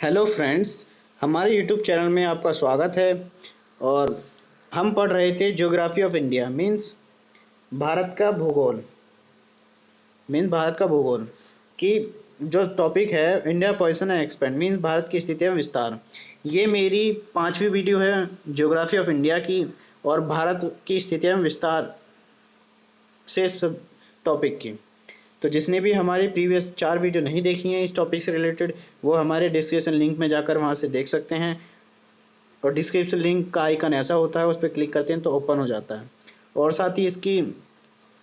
Hello friends, हमारे YouTube channel में आपका स्वागत है। और हम पढ़ रहे थे geography of India means Bharat का भूगोल की जो टॉपिक है India position and expand means Bharat की स्थिति एवं विस्तार। ये मेरी 5वीं वीडियो है ज्योग्राफी ऑफ इंडिया की और भारत की स्थिति एवं विस्तार से सब टॉपिक की। तो जिसने भी हमारी प्रीवियस 4 वीडियो नहीं देखी हैं इस टॉपिक से रिलेटेड, वो हमारे डिस्क्रिप्शन लिंक में जाकर वहाँ से देख सकते हैं। और डिस्क्रिप्शन लिंक का आइकन ऐसा होता है, उस पर क्लिक करते हैं तो ओपन हो जाता है। और साथ ही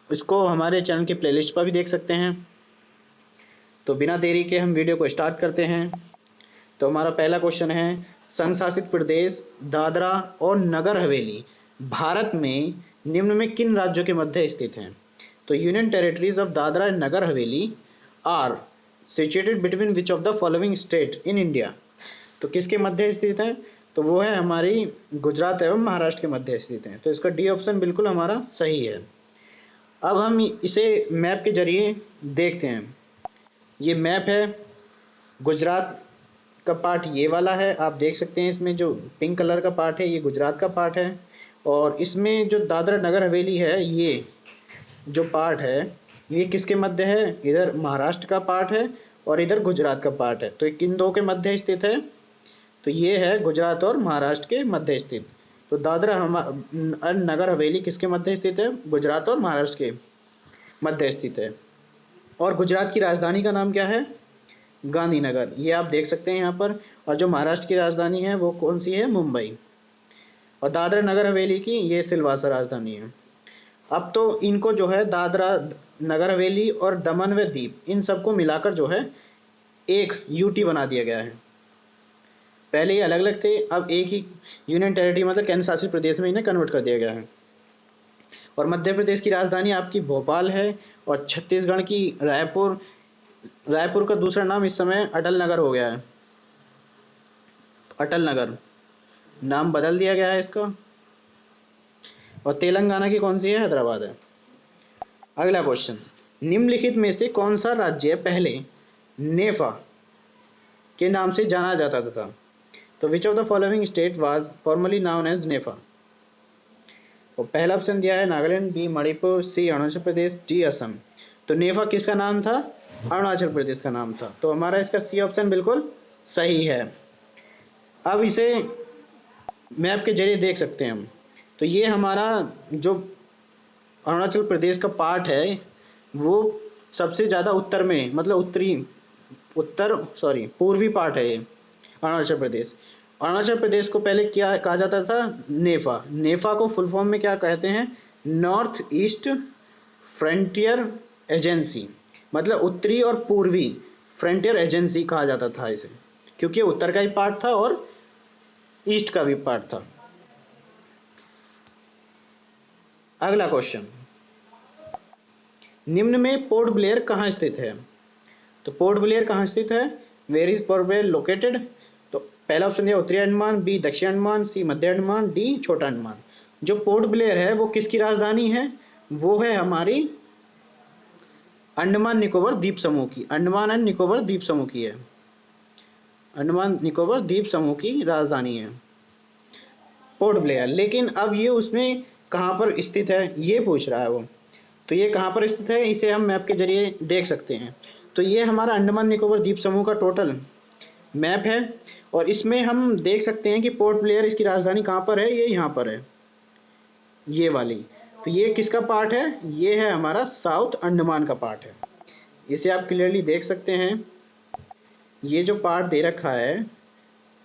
इसको हमारे चैनल की प्लेलिस्ट पर भी देख सकते हैं। तो बिना देरी के हम वीडियो को स्टार्ट करते हैं। तो हमारा पहला क्वेश्चन है, संघ शासित प्रदेश दादरा और नगर हवेली भारत में निम्न में किन राज्यों के मध्य स्थित हैं? तो union territories of Dadra and Nagar Haveli are situated between which of the following state in India. तो किसके मध्य स्थित है? तो वो है हमारी गुजरात एवं महाराष्ट्र के मध्य स्थित है। तो इसका डी ऑप्शन बिल्कुल हमारा सही है। अब हम इसे मैप के जरिए देखते हैं। ये मैप है, गुजरात का पार्ट ये वाला है, आप देख सकते हैं। इसमें जो पिंक कलर का पार्ट है ये गुजरात का पार्ट है, और इसमें जो दादरा नगर हवेली है ये जो पार्ट है ये किसके मध्य है? इधर महाराष्ट्र का पार्ट है और इधर गुजरात का पार्ट है। तो किन दो के मध्य स्थित है? तो ये है गुजरात और महाराष्ट्र के मध्य स्थित। तो दादरा नगर हवेली किसके मध्य स्थित है? गुजरात और महाराष्ट्र के मध्य स्थित है। और गुजरात की राजधानी का नाम क्या है? गांधीनगर, ये आप देख सकते हैं यहाँ पर। और जो महाराष्ट्र की राजधानी है वो कौन सी है? मुंबई। और दादरा नगर हवेली की ये सिलवासा राजधानी है। अब तो इनको जो है दादरा नगर हवेली और दमन व दीप इन सबको मिलाकर जो है एक यूटी बना दिया गया है। पहले ये अलग अलग थे, अब एक ही यूनियन टेरिटरी मतलब केंद्र शासित प्रदेश में इन्हें कन्वर्ट कर दिया गया है। और मध्य प्रदेश की राजधानी आपकी भोपाल है और छत्तीसगढ़ की रायपुर का दूसरा नाम इस समय अटल नगर हो गया है। अटल नगर नाम बदल दिया गया है इसका। और तेलंगाना की कौन सी है? हैदराबाद है। अगला क्वेश्चन, निम्नलिखित में से कौन सा राज्य पहले नेफा के नाम से जाना जाता था? तो which of the following state was formerly known as NEFA? तो पहला ऑप्शन दिया है Nagaland, B Manipur, C Arunachal Pradesh, D Assam. तो नेफा किसका नाम था? अरुणाचल प्रदेश का नाम था। तो हमारा इसका सी ऑप्शन बिल्कुल सही है। अब इसे मैप के जरिए देख सकते हैं हम। तो ये हमारा जो अरुणाचल प्रदेश का पार्ट है वो सबसे ज़्यादा उत्तर में मतलब पूर्वी पार्ट है ये अरुणाचल प्रदेश। अरुणाचल प्रदेश को पहले क्या कहा जाता था? नेफा। नेफा को फुल फॉर्म में क्या कहते हैं? नॉर्थ ईस्ट फ्रंटियर एजेंसी, मतलब उत्तरी और पूर्वी फ्रंटियर एजेंसी कहा जाता था इसे, क्योंकि उत्तर का ही पार्ट था और ईस्ट का भी पार्ट था। अगला क्वेश्चन, निम्न में पोर्ट ब्लेयर कहाँ स्थित है? तो पोर्ट ब्लेयर कहाँ स्थित है? Where is Port Blair located? तो पहला ऑप्शन दिया उत्तरी अंडमान, बी दक्षिण अंडमान, सी मध्य अंडमान, डी छोटा अंडमान। जो पोर्ट ब्लेयर है वो किसकी राजधानी है? वो है हमारी अंडमान निकोबार द्वीप समूह की। अंडमान एंड निकोबार द्वीप समूह की है। अंडमान निकोबार द्वीप समूह की राजधानी है पोर्ट ब्लेयर। लेकिन अब ये उसमें कहाँ पर स्थित है ये पूछ रहा है वो। तो ये कहाँ पर स्थित है इसे हम मैप के जरिए देख सकते हैं। तो ये हमारा अंडमान निकोबार द्वीप समूह का टोटल मैप है, और इसमें हम देख सकते हैं कि पोर्ट ब्लेयर इसकी राजधानी कहाँ पर है? ये यहाँ पर है, ये वाली। तो ये किसका पार्ट है? ये है हमारा साउथ अंडमान का पार्ट है। इसे आप क्लियरली देख सकते हैं। ये जो पार्ट दे रखा है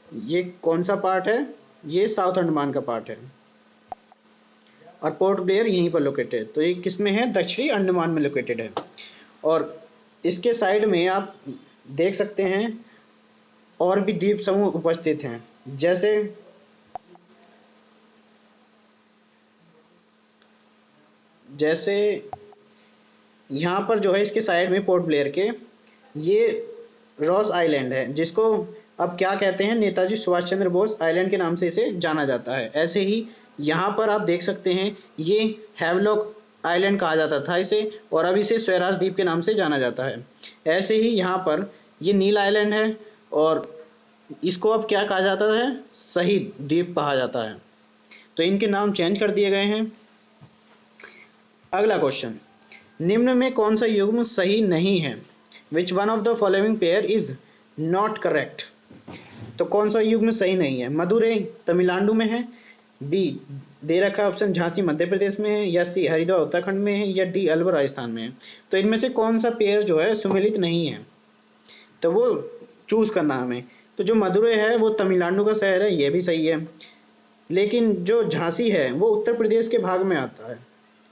ये कौन सा पार्ट है? ये साउथ अंडमान का पार्ट है और पोर्ट ब्लेयर यहीं पर लोकेटेड है। तो ये किस में है? दक्षिणी अंडमान में लोकेटेड है। और इसके साइड में आप देख सकते हैं और भी द्वीप समूह उपस्थित हैं, जैसे यहाँ पर जो है इसके साइड में पोर्ट ब्लेयर के ये रॉस आइलैंड है, जिसको अब क्या कहते हैं? नेताजी सुभाष चंद्र बोस आइलैंड के नाम से इसे जाना जाता है। ऐसे ही यहाँ पर आप देख सकते हैं ये हैवलॉक आइलैंड कहा जाता था इसे, और अब इसे स्वराज द्वीप के नाम से जाना जाता है। ऐसे ही यहाँ पर ये नील आइलैंड है और इसको अब क्या कहा जाता है, शहीद द्वीप कहा जाता है। तो इनके नाम चेंज कर दिए गए हैं। अगला क्वेश्चन, निम्न में कौन सा युग्म सही नहीं है? Which one of the following pair is not correct? तो कौन सा युग्म सही नहीं है? मदुरई तमिलनाडु में है, बी दे रखा है ऑप्शन झांसी मध्य प्रदेश में है, या सी हरिद्वार उत्तराखंड में है, या डी अलवर राजस्थान में है। तो इनमें से कौन सा पेयर जो है सुमेलित नहीं है, तो वो चूज करना हमें। तो जो मदुरई है वो तमिलनाडु का शहर है, ये भी सही है। लेकिन जो झांसी है वो उत्तर प्रदेश के भाग में आता है,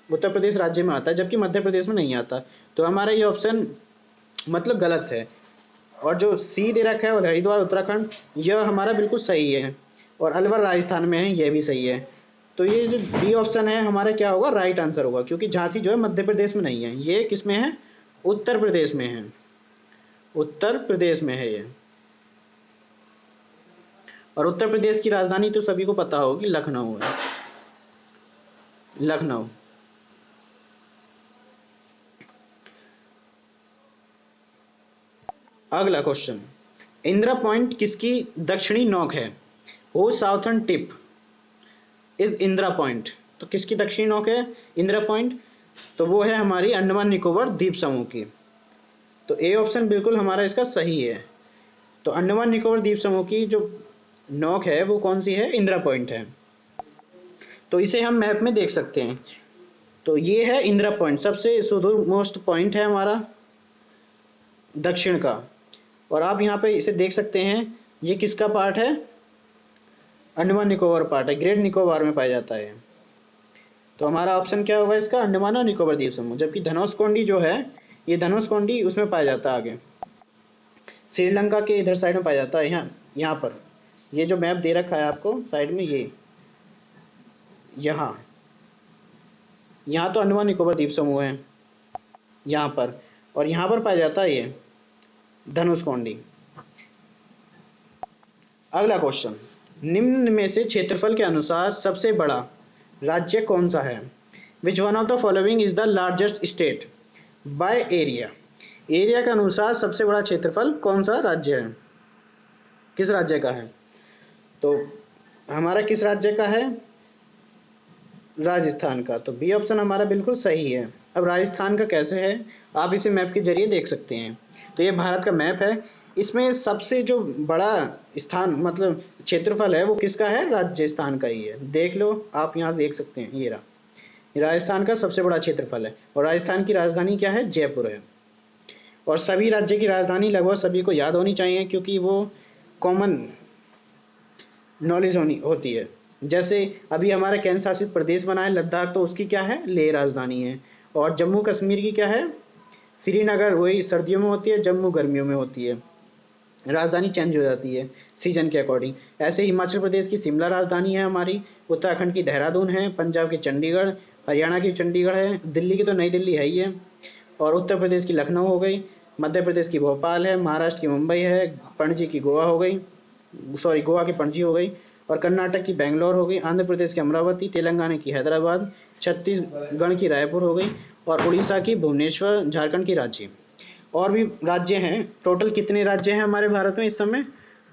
उत्तर प्रदेश राज्य में आता है, जबकि मध्य प्रदेश में नहीं आता। तो हमारा ये ऑप्शन मतलब गलत है। और जो सी दे रखा है हरिद्वार उत्तराखंड, यह हमारा बिल्कुल सही है। और अलवर राजस्थान में है, यह भी सही है। तो ये जो डी ऑप्शन है हमारा क्या होगा, राइट आंसर होगा, क्योंकि झांसी जो है मध्य प्रदेश में नहीं है, ये किस में है, उत्तर प्रदेश में है, उत्तर प्रदेश में है ये। और उत्तर प्रदेश की राजधानी तो सभी को पता होगी, लखनऊ है, लखनऊ। अगला क्वेश्चन, इंदिरा पॉइंट किसकी दक्षिणी नोक है? हो southern tip is Indira point. तो किसकी दक्षिणी नोक है इंदिरा पॉइंट? तो वो है हमारी अंडमान निकोबार द्वीप समूह की। तो ए ऑप्शन बिल्कुल हमारा इसका सही है। तो अंडमान निकोबार द्वीप समूह की जो नोक है वो कौन सी है, इंदिरा पॉइंट है। तो इसे हम मैप में देख सकते हैं। तो ये है इंदिरा पॉइंट, सबसे सुदूर मोस्ट पॉइंट है हमारा दक्षिण का। और आप यहाँ पे इसे देख सकते हैं, ये किसका पार्ट है, अंडमान निकोबार पार्ट है, ग्रेट निकोबार में पाया जाता है। तो हमारा ऑप्शन क्या होगा इसका, अंडमान और निकोबार द्वीप समूह। जबकि धनुषकोडी जो है, ये धनुषकोडी उसमें पाया जाता है आगे, श्रीलंका के इधर साइड में पाया जाता है। यहाँ पर ये जो मैप दे रखा है आपको साइड में, ये यहाँ तो अंडमान निकोबार द्वीप समूह है यहाँ पर, और यहाँ पर पाया जाता है ये धनुषकोडी। अगला क्वेश्चन, निम्न में से क्षेत्रफल के अनुसार सबसे बड़ा राज्य कौन सा है? Which one of the following is the largest state by area? Area के अनुसार सबसे बड़ा क्षेत्रफल कौन सा राज्य है, किस राज्य का है? तो हमारा किस राज्य का है, राजस्थान का। तो बी ऑप्शन हमारा बिल्कुल सही है। अब राजस्थान का कैसे है, आप इसे मैप के जरिए देख सकते हैं। तो ये भारत का मैप है, इसमें सबसे जो बड़ा स्थान मतलब क्षेत्रफल है वो किसका है, राजस्थान का ही है। देख लो, आप यहाँ देख सकते हैं, ये रहा, ये राजस्थान का सबसे बड़ा क्षेत्रफल है। और राजस्थान की राजधानी क्या है, जयपुर है। और सभी राज्य की राजधानी लगभग सभी को याद होनी चाहिए, क्योंकि वो कॉमन नॉलेज होती है। जैसे अभी हमारा केंद्र शासित प्रदेश बना है लद्दाख, तो उसकी क्या है, लेह राजधानी है। और जम्मू कश्मीर की क्या है, श्रीनगर, वही सर्दियों में होती है, जम्मू गर्मियों में होती है। राजधानी चेंज हो जाती है सीजन के अकॉर्डिंग। ऐसे हिमाचल प्रदेश की शिमला राजधानी है हमारी, उत्तराखंड की देहरादून है, पंजाब की चंडीगढ़, हरियाणा की चंडीगढ़ है, दिल्ली की तो नई दिल्ली है ही है, और उत्तर प्रदेश की लखनऊ हो गई, मध्य प्रदेश की भोपाल है, महाराष्ट्र की मुंबई है, पणजी की गोवा हो गई, सॉरी गोवा की पणजी हो गई, और कर्नाटक की बेंगलोर हो गई, आंध्र प्रदेश की अमरावती, तेलंगाना की हैदराबाद, छत्तीसगढ़ की रायपुर हो गई, और उड़ीसा की भुवनेश्वर, झारखंड की रांची। और भी राज्य हैं। टोटल कितने राज्य हैं हमारे भारत में इस समय,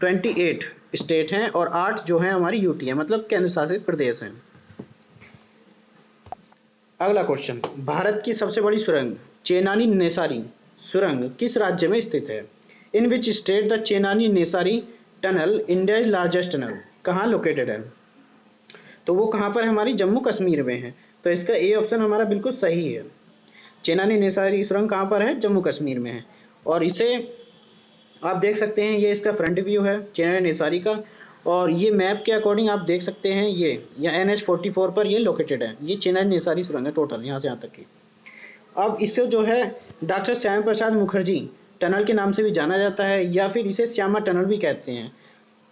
28 स्टेट हैं, और 8 जो हैं हमारी यूटी है, मतलब केंद्र शासित प्रदेश हैं। अगला क्वेश्चन, भारत की सबसे बड़ी सुरंग चेनानी नेसारी सुरंग किस राज्य में स्थित है? In which state the Chenani Nashri tunnel India is largest tunnel, कहाँ लोकेटेड है? तो वो कहाँ पर है, हमारी जम्मू कश्मीर में है। तो इसका ए ऑप्शन हमारा बिल्कुल सही है। चेनानी नेसारी सुरंग कहाँ पर है, जम्मू कश्मीर में है। और इसे आप देख सकते हैं, ये इसका फ्रंट व्यू है चेनानी नेसारी का। और ये मैप के अकॉर्डिंग आप देख सकते हैं, ये NH-44 पर ये लोकेटेड है। ये चेनानी नेसारी सुरंग है टोटल, यहाँ से यहाँ तक की। अब इसे जो है डॉक्टर श्यामा प्रसाद मुखर्जी टनल के नाम से भी जाना जाता है, या फिर इसे श्यामा टनल भी कहते हैं।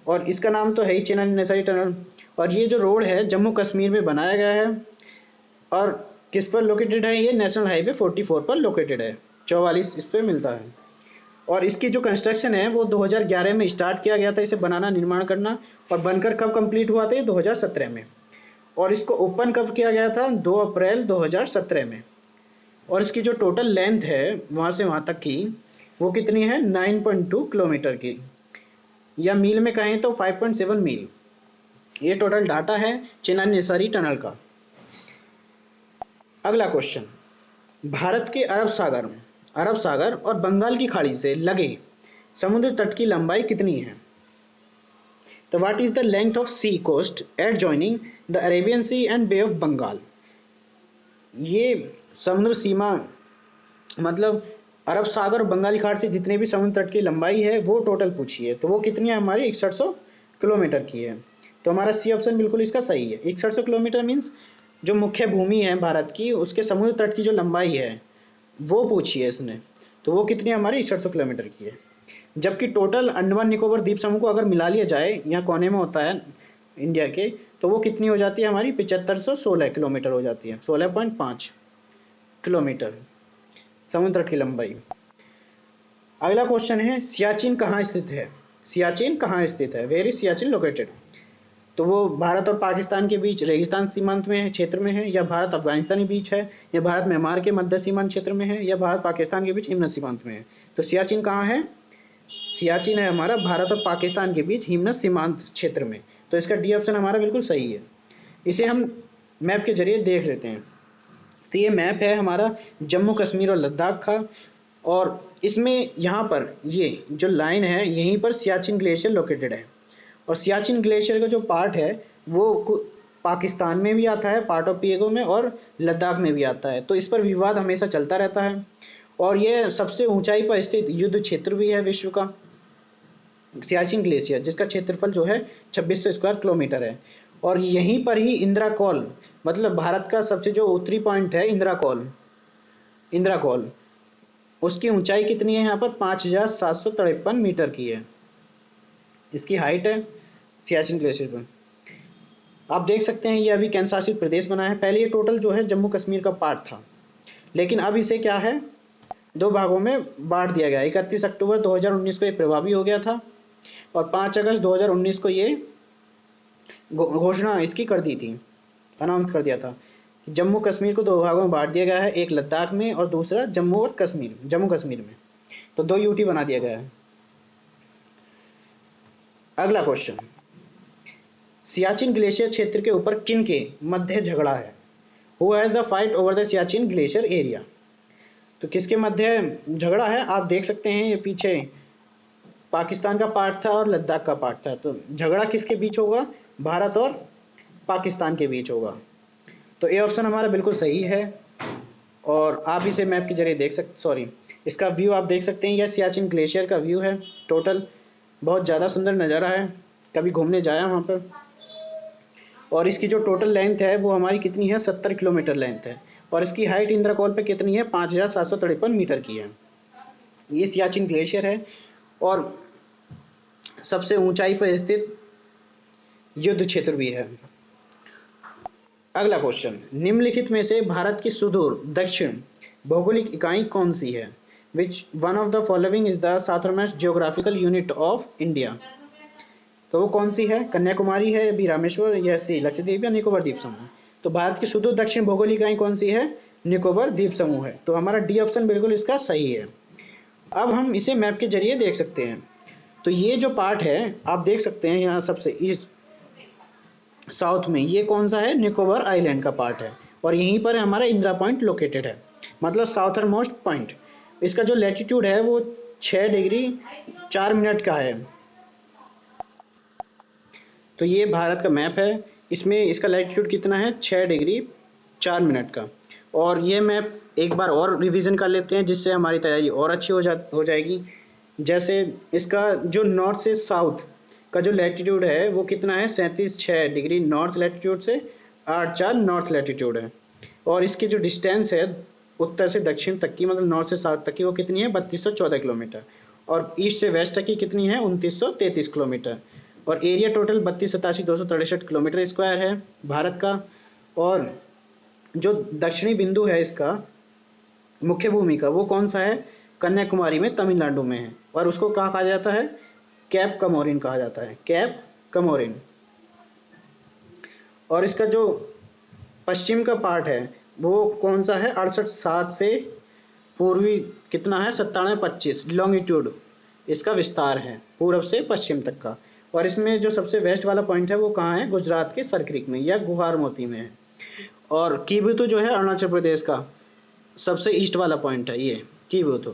और इसका नाम तो है ही चेनानी नेसारी टनल। और ये जो रोड है जम्मू कश्मीर में बनाया गया है, और किस पर लोकेटेड है, ये नेशनल हाईवे 44 पर लोकेटेड है, 44 इस पर मिलता है। और इसकी जो कंस्ट्रक्शन है वो 2011 में स्टार्ट किया गया था, इसे बनाना निर्माण करना। और बनकर कब कंप्लीट हुआ था, ये 2017 में। और इसको ओपन कब किया गया था, 2 अप्रैल 2017 में। और इसकी जो टोटल लेंथ है वहाँ से वहाँ तक की, वो कितनी है, 9.2 किलोमीटर की। या मील में कहें तो 5.7 मील। ये टोटल डाटा है चेन्नई नेसारी टनल का। अगला क्वेश्चन, भारत के अरब सागर और बंगाल की खाड़ी से लगे समुद्र तट की लंबाई कितनी है? तो what is the length of sea coast at joining the Arabian sea and Bay of Bengal? ये समुद्र सीमा मतलब अरब सागर और बंगाल की खाड़ी से जितने भी समुद्र तट की लंबाई है वो टोटल पूछी है, तो वो कितनी है हमारी 6100 किलोमीटर की है। तो हमारा सी ऑप्शन बिल्कुल इसका सही है। 6100 किलोमीटर मीन्स जो मुख्य भूमि है भारत की उसके समुद्र तट की जो लंबाई है वो पूछी है इसने, तो वो कितनी हमारी 6100 किलोमीटर की है। जबकि टोटल अंडमान निकोबार द्वीप समूह को अगर मिला लिया जाए, यहाँ कोने में होता है इंडिया के, तो वो कितनी हो जाती है हमारी 7516 किलोमीटर हो जाती है, 16.5 किलोमीटर समुद्र की लंबाई। अगला क्वेश्चन है, सियाचिन कहाँ स्थित है? सियाचिन कहाँ स्थित है? Where is Siachen located? तो वो भारत और पाकिस्तान के बीच रेगिस्तान सीमांत में है, क्षेत्र में है, या भारत अफगानिस्तान के बीच है, या भारत म्यांमार के मध्य सीमांत क्षेत्र में है, या भारत पाकिस्तान के बीच हिमनद सीमांत में है? तो सियाचिन कहाँ है? सियाचिन है हमारा भारत और पाकिस्तान के बीच हिमनद सीमांत क्षेत्र में। तो इसका डी ऑप्शन हमारा बिल्कुल सही है। इसे हम मैप के जरिए देख लेते हैं। तो ये मैप है हमारा जम्मू कश्मीर और लद्दाख का, और इसमें यहाँ पर ये जो लाइन है यहीं पर सियाचिन ग्लेशियर लोकेटेड है। और सियाचिन ग्लेशियर का जो पार्ट है वो पाकिस्तान में भी आता है, पार्ट ऑफ पीएगो में, और लद्दाख में भी आता है। तो इस पर विवाद हमेशा चलता रहता है, और ये सबसे ऊंचाई पर स्थित युद्ध क्षेत्र भी है विश्व का, सियाचिन ग्लेशियर, जिसका क्षेत्रफल जो है 2600 स्क्वायर किलोमीटर है। और यहीं पर ही इंदिरा कॉल, मतलब भारत का सबसे जो उत्तरी पॉइंट है इंदिरा कॉल, उसकी ऊंचाई कितनी है यहाँ पर 5753 मीटर की है, इसकी हाइट है सियाचिन ग्लेशियर पर। आप देख सकते हैं ये अभी केंद्र शासित प्रदेश बना है। पहले ये टोटल जो है जम्मू कश्मीर का पार्ट था, लेकिन अब इसे क्या है 2 भागों में बांट दिया गया। 31 अक्टूबर 2019 को ये प्रभावी हो गया था, और 5 अगस्त 2019 को ये घोषणा इसकी कर दी थी, अनाउंस कर दिया था। जम्मू कश्मीर को 2 भागों में बांट दिया गया है, एक लद्दाख में और दूसरा जम्मू कश्मीर में। तो 2 यूटी बना दिया गया है। अगला क्वेश्चन, सियाचिन ग्लेशियर क्षेत्र के ऊपर किन के मध्य झगड़ा है? Who has the fight over the Siachen glacier area? तो किसके मध्य झगड़ा है? आप देख सकते हैं ये पीछे पाकिस्तान का पार्ट था और लद्दाख का पार्ट था, तो झगड़ा किसके बीच होगा? भारत और पाकिस्तान के बीच होगा। तो ए ऑप्शन हमारा बिल्कुल सही है। और आप इसे मैप के जरिए देख सकते, इसका व्यू आप देख सकते हैं, यह सियाचिन ग्लेशियर का व्यू है। टोटल बहुत ज़्यादा सुंदर नज़ारा है, कभी घूमने जाया वहाँ पर। और इसकी जो टोटल लेंथ है वो हमारी कितनी है 70 किलोमीटर लेंथ है, और इसकी हाइट इंदिरा कॉल पे कितनी है 5753 मीटर की है। ये सियाचिन ग्लेशियर है और सबसे ऊंचाई पर स्थित युद्ध क्षेत्र भी है। अगला क्वेश्चन, निम्नलिखित में से भारत की सुदूर दक्षिण भौगोलिक इकाई कौन सी है? Which one of the following is the southernmost geographical unit of India? तो वो कौन सी है? कन्याकुमारी है, बी रामेश्वर, या सी लक्षद्वीप, या निकोबार द्वीप समूह? तो भारत की सुदूर दक्षिण भौगोलिक इकाई कौन सी है? निकोबार द्वीप समूह है। तो हमारा डी ऑप्शन बिल्कुल इसका सही है। अब हम इसे मैप के जरिए देख सकते हैं। तो ये जो पार्ट है आप देख सकते हैं यहाँ सबसे ईस्ट साउथ में, ये कौन सा है? निकोबार आइलैंड का पार्ट है, और यहीं पर हमारा इंदिरा पॉइंट लोकेटेड है, मतलब साउथर्न मोस्ट पॉइंट। इसका जो लैटिट्यूड है वो 6 डिग्री 4 मिनट का है। तो ये भारत का मैप है, इसमें इसका लैटिट्यूड कितना है 6 डिग्री 4 मिनट का। और ये मैप एक बार और रिवीजन कर लेते हैं जिससे हमारी तैयारी और अच्छी हो जाएगी। जैसे इसका जो नॉर्थ से साउथ का जो लैटिट्यूड है वो कितना है 37.6 डिग्री नॉर्थ लैटिट्यूड से 8.4 नॉर्थ लैटिट्यूड है। और इसकी जो डिस्टेंस है उत्तर से दक्षिण तक की, मतलब नॉर्थ से साउथ तक की, वो कितनी है 3214 किलोमीटर। और ईस्ट से वेस्ट तक की कितनी है 2933 किलोमीटर। और एरिया टोटल 32,87,263 किलोमीटर स्क्वायर है भारत का। और जो दक्षिणी बिंदु है इसका मुख्य भूमि का वो कौन सा है? कन्याकुमारी में, तमिलनाडु में है। और उसको कहाँ कहा जाता है? कैप कमोरिन कहा जाता है, कैप कमोरिन। और इसका जो पश्चिम का पार्ट है वो कौन सा है? 68.7 से पूर्वी कितना है 97.25 लॉन्गिट्यूड इसका विस्तार है, पूर्व से पश्चिम तक का। और इसमें जो सबसे वेस्ट वाला पॉइंट है वो कहाँ है, गुजरात के सरक्रिक में या गुहार मोती में है। और कीबुतु जो है अरुणाचल प्रदेश का सबसे ईस्ट वाला पॉइंट है ये कीबुतु।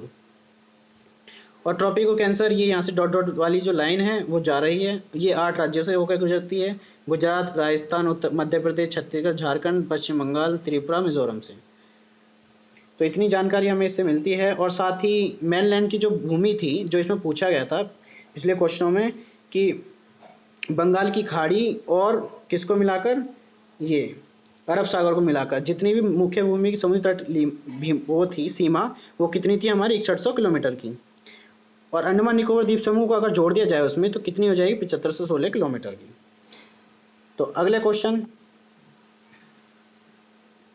और ट्रॉपिको कैंसर ये यहाँ से डॉट डॉट वाली जो लाइन है वो जा रही है, ये 8 राज्यों से होकर गुजरती है, गुजरात, राजस्थान, उत्तर मध्य प्रदेश, छत्तीसगढ़, झारखंड, पश्चिम बंगाल, त्रिपुरा, मिजोरम से। तो इतनी जानकारी हमें इससे मिलती है। और साथ ही मेनलैंड की जो भूमि थी, जो इसमें पूछा गया था पिछले क्वेश्चनों में, कि बंगाल की खाड़ी और किसको मिलाकर, ये अरब सागर को मिलाकर जितनी भी मुख्य भूमि की समुद्र तट वो थी सीमा, वो कितनी थी हमारी 6100 किलोमीटर की। और अंडमान निकोबार द्वीप समूह को अगर जोड़ दिया जाए उसमें तो कितनी हो जाएगी, 7516 किलोमीटर की। तो अगला क्वेश्चन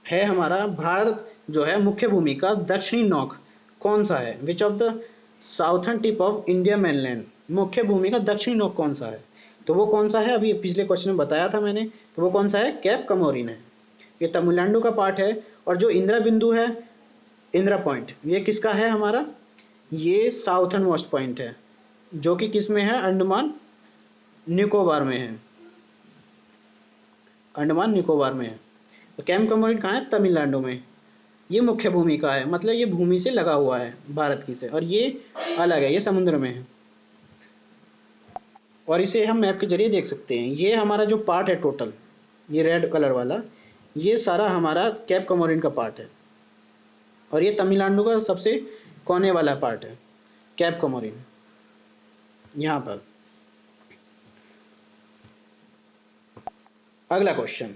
है हमारा, भारत जो है मुख्य भूमि का दक्षिणी नोक कौन सा है, विच of the southern tip of India mainland, मुख्य भूमि का दक्षिणी नोक कौन सा है। तो वो कौन सा है, अभी पिछले क्वेश्चन में बताया था मैंने, तो वो कौन सा है, कैप कमोरिन है, ये तमिलनाडु का पार्ट है। और जो इंदिरा बिंदु है, इंदिरा पॉइंट, ये किसका है हमारा, ये साउथर्न मोस्ट पॉइंट है, जो कि किस में है, अंडमान निकोबार में है, अंडमान निकोबार में है। तो कैप कमोरिन कहाँ है, तमिलनाडु में। ये मुख्य भूमि का है, मतलब ये भूमि से लगा हुआ है भारत की से, और ये अलग है, ये समुद्र में है। और इसे हम मैप के जरिए देख सकते हैं। ये हमारा जो पार्ट है टोटल, ये रेड कलर वाला, ये सारा हमारा कैप कमोरिन का पार्ट है। और ये तमिलनाडु का सबसे कोने वाला पार्ट है, कैप कमोरिन, यहाँ पर। अगला क्वेश्चन,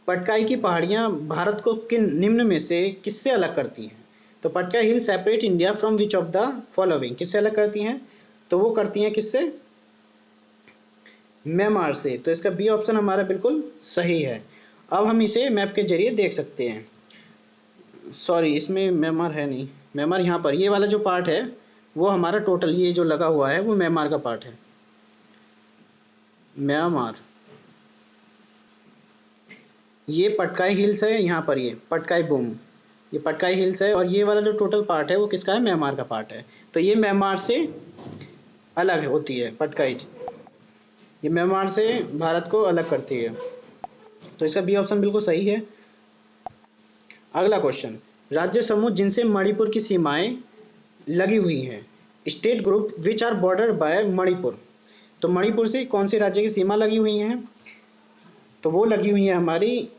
पटकाई की पहाड़ियाँ भारत को किन निम्न में से किससे अलग करती हैं। तो Patkai hill separate India from which of the following, किससे अलग करती हैं, तो वो करती हैं किससे, म्यांमार से। तो इसका बी ऑप्शन हमारा बिल्कुल सही है। अब हम इसे मैप के जरिए देख सकते हैं। सॉरी, इसमें म्यांमार है नहीं, म्यांमार यहाँ पर, ये वाला जो पार्ट है वो हमारा टोटल, ये जो लगा हुआ है वो म्यांमार का पार्ट है, म्यांमार। ये पटकाई हिल्स है, यहाँ पर ये पटकाई बूम, ये पटकाई हिल्स है। और ये वाला जो टोटल पार्ट है वो किसका है, म्यांमार का पार्ट है। तो ये म्यांमार से अलग होती है पटकाई, ये म्यांमार से भारत को अलग करती है। तो इसका बी ऑप्शन बिल्कुल सही है। अगला क्वेश्चन, राज्य समूह जिनसे मणिपुर की सीमाएं लगी हुई हैं, state group which are border by Manipur. तो मणिपुर से कौन से राज्य की सीमा लगी हुई हैं, तो वो लगी हुई है हमारी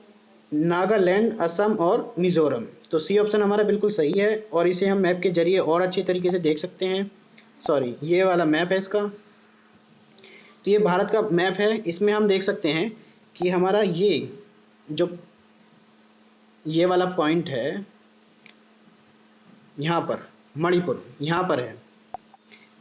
नागालैंड, असम और मिजोरम। तो सी ऑप्शन हमारा बिल्कुल सही है। और इसे हम मैप के जरिए और अच्छे तरीके से देख सकते हैं। सॉरी, ये वाला मैप है इसका, तो ये भारत का मैप है। इसमें हम देख सकते हैं कि हमारा ये जो ये वाला पॉइंट है यहाँ पर, मणिपुर यहाँ पर है,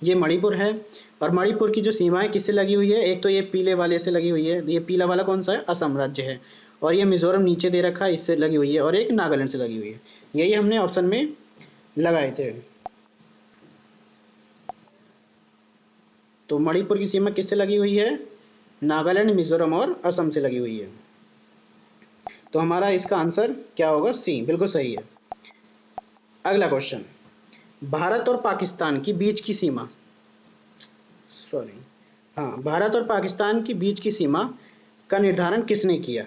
ये मणिपुर है। और मणिपुर की जो सीमाएं किससे लगी हुई है, एक तो ये पीले वाले से लगी हुई है, ये पीला वाला कौन सा है, असम राज्य है। और ये मिजोरम नीचे दे रखा है, इससे लगी हुई है। और एक नागालैंड से लगी हुई है, यही हमने ऑप्शन में लगाए थे। तो मणिपुर की सीमा किससे लगी हुई है, नागालैंड, मिजोरम और असम से लगी हुई है। तो हमारा इसका आंसर क्या होगा, सी बिल्कुल सही है। अगला क्वेश्चन, भारत और पाकिस्तान की बीच की सीमा, सॉरी हाँ, भारत और पाकिस्तान की बीच की सीमा का निर्धारण किसने किया,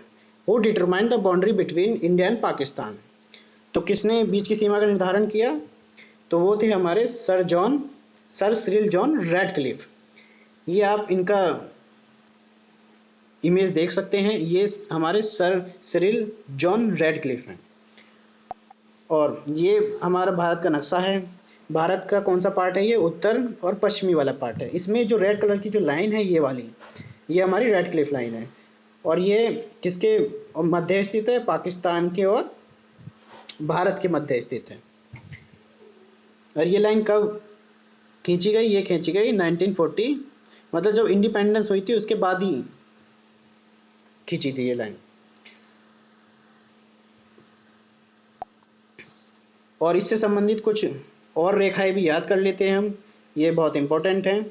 who determined the boundary between India and Pakistan. तो किसने बीच की सीमा का निर्धारण किया, तो वो थे हमारे सर सिरिल जॉन रैडक्लिफ। ये आप इनका इमेज देख सकते हैं, ये हमारे सर सिरिल जॉन रैडक्लिफ हैं। और ये हमारा भारत का नक्शा है। भारत का कौन सा पार्ट है, ये उत्तर और पश्चिमी वाला पार्ट है। इसमें जो रेड कलर की जो लाइन है, ये वाली, ये हमारी रैडक्लिफ लाइन है। और ये किसके मध्य स्थित है, पाकिस्तान के और भारत के मध्य स्थित है। और ये लाइन कब खींची गई, ये खींची गई 1940, मतलब जब इंडिपेंडेंस हुई थी उसके बाद ही खींची थी ये लाइन। और इससे संबंधित कुछ और रेखाएं भी याद कर लेते हैं हम, ये बहुत इंपॉर्टेंट हैं।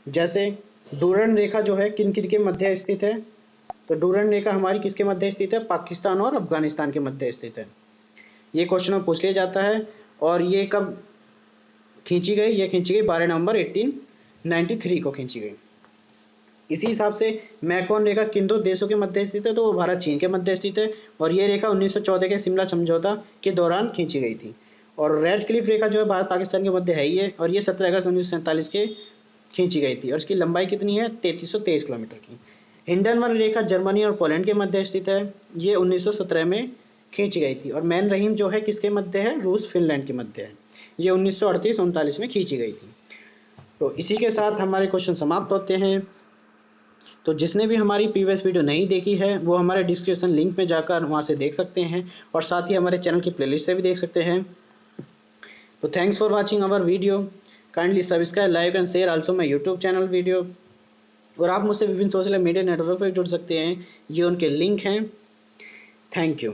जैसे डूरन रेखा जो है किन किन के मध्य स्थित है, तो डूरंड रेखा हमारी किसके मध्य स्थित है? पाकिस्तान और अफगानिस्तान के मध्य स्थित है। ये क्वेश्चन में पूछ लिया जाता है। और ये कब खींची गई? ये खींची गई 12 नवंबर 1893 को खींची गई। इसी हिसाब से मैकमोहन रेखा किन दो देशों के मध्य स्थित है? तो वो भारत चीन के मध्य स्थित है। और ये रेखा 1914 के शिमला समझौता के दौरान खींची गई थी। और रेड क्लिफ रेखा जो है भारत पाकिस्तान के मध्य है ही है, और ये 17 अगस्त 1947 के खींची गई थी। और इसकी लंबाई कितनी है? 3323 किलोमीटर की। हिंडनबर्ग रेखा जर्मनी और पोलैंड के मध्य स्थित है। ये 1917 में खींची गई थी। और मैन रहीम जो है किसके मध्य है? रूस फिनलैंड के मध्य है। ये 1938-39 में खींची गई थी। तो इसी के साथ हमारे क्वेश्चन समाप्त होते हैं। तो जिसने भी हमारी प्रीवियस वीडियो नहीं देखी है वो हमारे डिस्क्रिप्शन लिंक में जाकर वहां से देख सकते हैं, और साथ ही हमारे चैनल की प्लेलिस्ट से भी देख सकते हैं। तो thanks for watching our video. Kindly subscribe, like and share also my YouTube channel video. और आप मुझसे विभिन्न सोशल मीडिया नेटवर्क पर जुड़ सकते हैं, ये उनके लिंक हैं। Thank you.